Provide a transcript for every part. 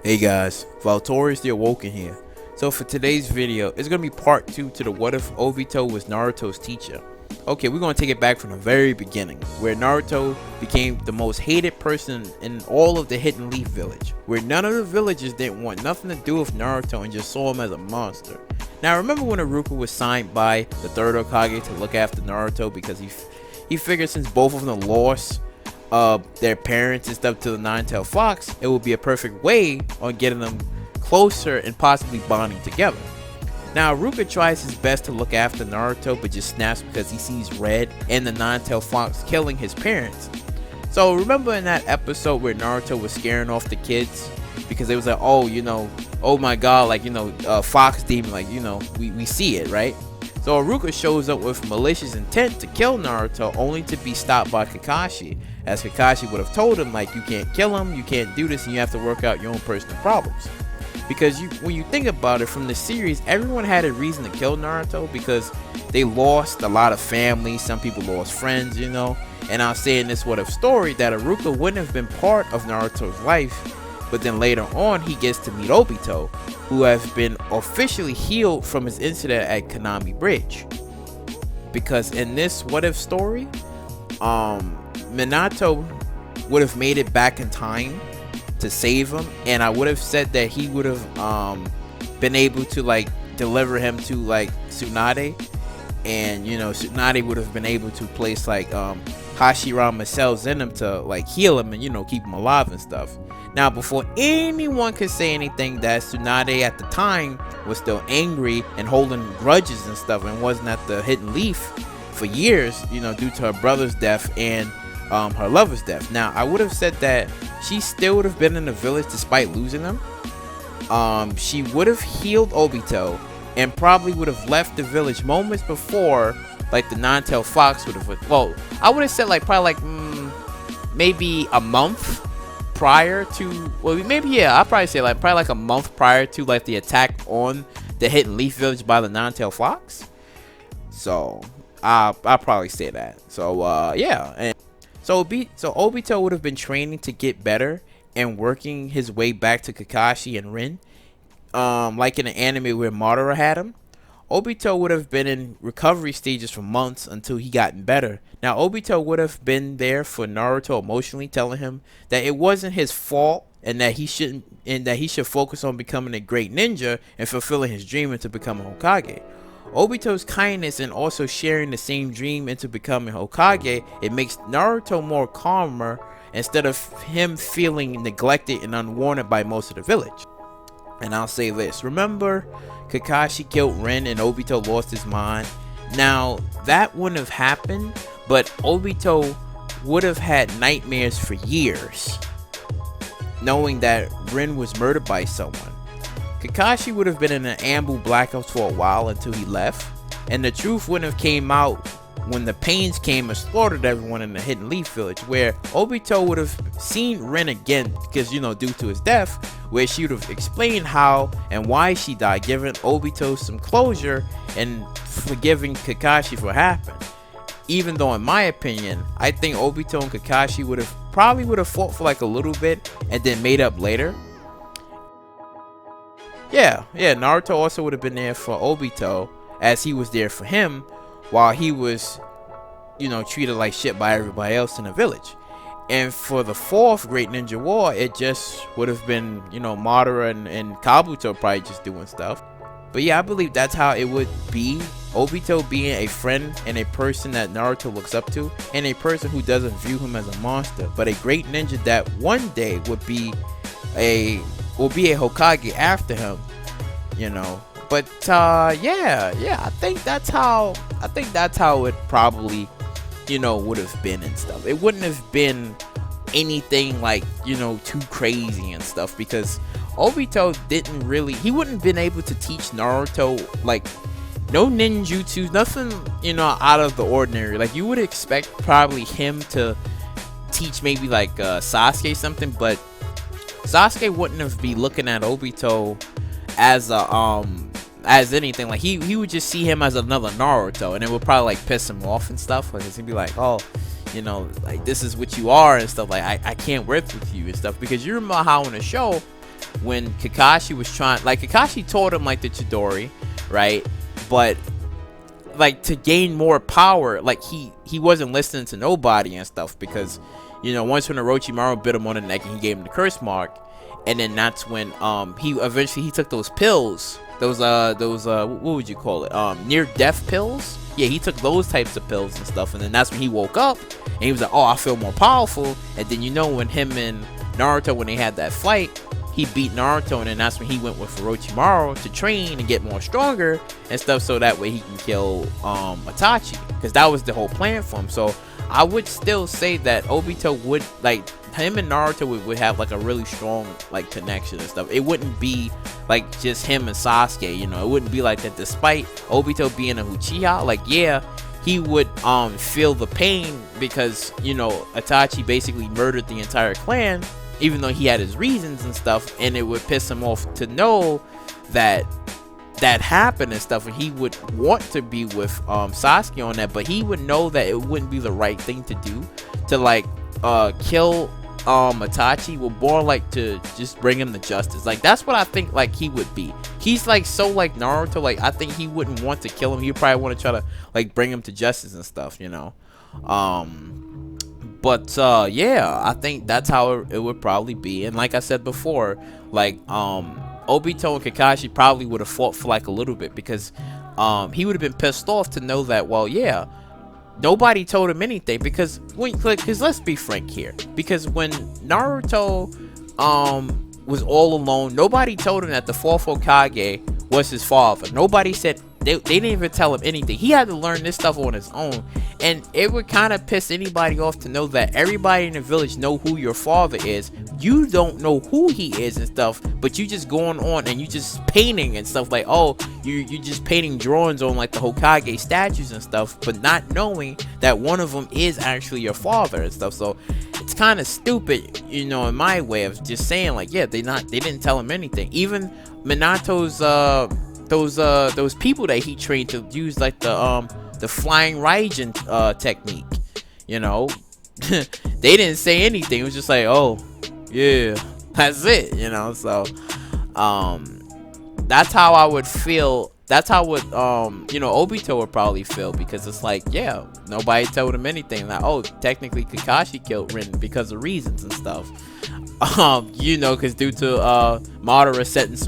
Hey guys, Valtorious the Awoken here. So for today's video, it's going to be part 2 to the what if Obito was Naruto's teacher. Okay, we're going to take it back from the very beginning, where Naruto became the most hated person in all of the Hidden Leaf village, where none of the villagers didn't want nothing to do with Naruto and just saw him as a monster. Now remember when Naruto was signed by the third Hokage to look after Naruto because he figured since both of them lost their parents and stuff to the Nine-Tailed Fox, it would be a perfect way on getting them closer and possibly bonding together. Now Ruka tries his best to look after Naruto, but just snaps because he sees Red and the Nine-Tailed Fox killing his parents. So remember in that episode where Naruto was scaring off the kids because it was like, oh my god, like, Fox Demon, like, we see it, right? So Haruka shows up with malicious intent to kill Naruto, only to be stopped by Kakashi, as Kakashi would have told him, like, you can't kill him, you can't do this, and you have to work out your own personal problems. Because when you think about it, from the series, everyone had a reason to kill Naruto because they lost a lot of family, some people lost friends, and I'll say in this what if story that Haruka wouldn't have been part of Naruto's life, but then later on he gets to meet Obito, who has been officially healed from his incident at Kanami Bridge. Because in this what if story, Minato would have made it back in time to save him, and I would have said that he would have been able to like deliver him to like Tsunade, and Tsunade would have been able to place like Hashirama cells in him to like heal him and keep him alive and stuff. Now before anyone could say anything, that Tsunade at the time was still angry and holding grudges and stuff and wasn't at the Hidden Leaf for years, due to her brother's death and her lover's death. Now I would have said that she still would have been in the village despite losing him. She would have healed Obito and probably would have left the village moments before like the Nine-Tailed Fox would have. Well, I would have said like probably like maybe a month prior to, well, maybe, yeah, I'll probably say like probably like a month prior to like the attack on the Hidden Leaf village by the Nine-Tailed Fox. So I'll probably say that. So yeah, and so Obito would have been training to get better and working his way back to Kakashi and Rin, like in an anime where Madara had him. Obito would have been in recovery stages for months until he gotten better. Now Obito would have been there for Naruto emotionally, telling him that it wasn't his fault and that he should focus on becoming a great ninja and fulfilling his dream into becoming Hokage. Obito's kindness and also sharing the same dream into becoming Hokage, it makes Naruto more calmer instead of him feeling neglected and unwanted by most of the village. And I'll say this, remember Kakashi killed Rin and Obito lost his mind? Now that wouldn't have happened, but Obito would have had nightmares for years knowing that Rin was murdered by someone. Kakashi would have been in an ambu blackout for a while until he left, and the truth wouldn't have came out when the Pains came and slaughtered everyone in the Hidden Leaf village, where Obito would have seen Rin again because due to his death, where she would have explained how and why she died, giving Obito some closure and forgiving Kakashi for what happened. Even though in my opinion, I think Obito and Kakashi would have fought for like a little bit and then made up later. Yeah, Naruto also would have been there for Obito as he was there for him while he was, treated like shit by everybody else in the village. And for the fourth Great Ninja War, it just would have been, Madara and Kabuto probably just doing stuff. But yeah, I believe that's how it would be. Obito being a friend and a person that Naruto looks up to, and a person who doesn't view him as a monster, but a great ninja that one day would be a Hokage after him, But yeah, I think that's how it probably would have been and stuff. It wouldn't have been anything like too crazy and stuff, because Obito he wouldn't been able to teach Naruto like no ninjutsu, nothing out of the ordinary. Like you would expect probably him to teach maybe like Sasuke something, but Sasuke wouldn't have be looking at Obito as anything. Like he would just see him as another Naruto, and it would probably like piss him off and stuff. Like he'd be like, oh, like this is what you are and stuff. Like I can't work with you and stuff, because you remember how in the show when Kakashi was trying, like, Kakashi taught him like the Chidori, right? But like to gain more power, like he wasn't listening to nobody and stuff, because you know, once when Orochimaru bit him on the neck and he gave him the curse mark, and then that's when he eventually took those pills, those what would you call it, near death pills. Yeah, he took those types of pills and stuff, and then that's when he woke up and he was like, oh, I feel more powerful. And then, you know, when him and Naruto, when they had that fight, he beat Naruto, and then that's when he went with Orochimaru to train and get more stronger and stuff, so that way he can kill Itachi, because that was the whole plan for him. So I would still say that Obito would, like, him and Naruto would have like a really strong like connection and stuff. It wouldn't be like just him and Sasuke, you know, it wouldn't be like that. Despite Obito being a Uchiha, like, yeah, he would feel the pain because, you know, Itachi basically murdered the entire clan, even though he had his reasons and stuff, and it would piss him off to know that that happened and stuff, and he would want to be with Sasuke on that, but he would know that it wouldn't be the right thing to do to like kill Itachi, would more like to just bring him to justice. Like, that's what I think like he would be. He's like so like Naruto, like I think he wouldn't want to kill him. He'd probably want to try to like bring him to justice and stuff, you know. But yeah, I think that's how it would probably be. And like I said before, like Obito and Kakashi probably would have fought for like a little bit, because he would have been pissed off to know that, well, yeah, nobody told him anything. Because let's be frank here, because when Naruto was all alone, nobody told him that the fourth Hokage was his father. Nobody said, they didn't even tell him anything. He had to learn this stuff on his own, and it would kind of piss anybody off to know that everybody in the village know who your father is. You don't know who he is and stuff, but you just going on and you just painting and stuff, like, oh, you just painting drawings on like the Hokage statues and stuff, but not knowing that one of them is actually your father and stuff. So it's kind of stupid, you know, in my way of just saying like, yeah, they didn't tell him anything. Even Minato's those people that he trained to use like the flying Raijin technique, you know, they didn't say anything. It was just like, oh yeah, that's it, you know. So that's how I would feel. That's how would you know, Obito would probably feel, because it's like, yeah, nobody told him anything. Like, oh, technically Kakashi killed Rin because of reasons and stuff. You know, because due to Madara set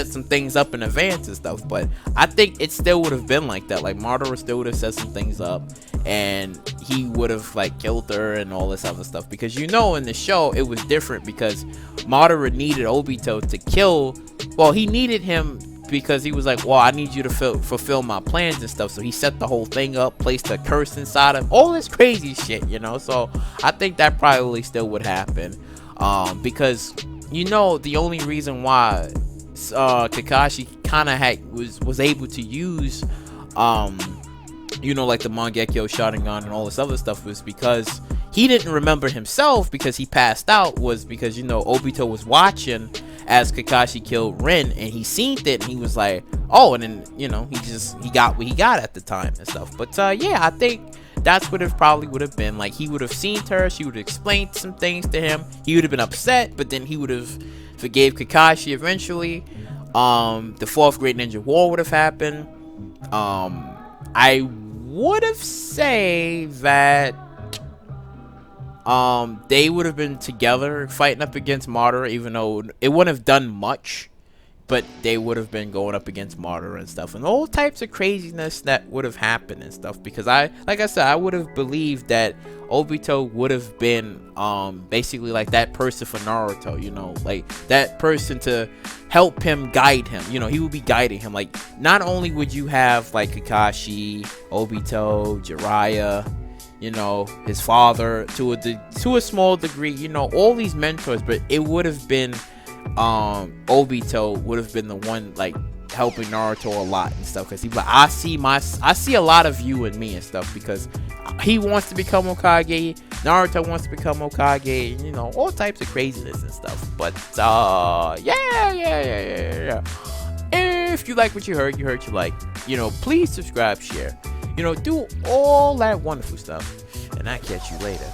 some things up in advance and stuff. But I think it still would have been like that. Like, Madara still would have set some things up, and he would have like killed her and all this other stuff. Because, you know, in the show it was different, because Madara needed Obito to kill. Well, he needed him because he was like, well, I need you to fulfill my plans and stuff. So he set the whole thing up, placed a curse inside him, all this crazy shit, you know. So I think that probably still would happen. Because, you know, the only reason why Kakashi kind of was able to use you know, like the Mangekyo Sharingan and all this other stuff, was because he didn't remember himself, because he passed out, was because, you know, Obito was watching as Kakashi killed Rin, and he seen it, and he was like, oh, and then, you know, he got what he got at the time and stuff. But yeah, I think that's what it probably would have been. Like, he would have seen her, she would have explained some things to him, he would have been upset, but then he would have forgave Kakashi eventually. The fourth Great Ninja War would have happened. I would have say that they would have been together fighting up against Madara, even though it wouldn't have done much, but they would have been going up against Madara and stuff, and all types of craziness that would have happened and stuff. Because like I said, I would have believed that Obito would have been basically like that person for Naruto, you know, like that person to help him, guide him, you know. He would be guiding him. Like, not only would you have like Kakashi, Obito, Jiraiya, you know, his father to a small degree, you know, all these mentors, but it would have been Obito would have been the one like helping Naruto a lot and stuff, because he's like, I see a lot of you in me and stuff, because he wants to become Hokage, Naruto wants to become Hokage, you know, all types of craziness and stuff. But yeah. If you like what you heard, you like, you know, please subscribe, share, you know, do all that wonderful stuff, and I'll catch you later.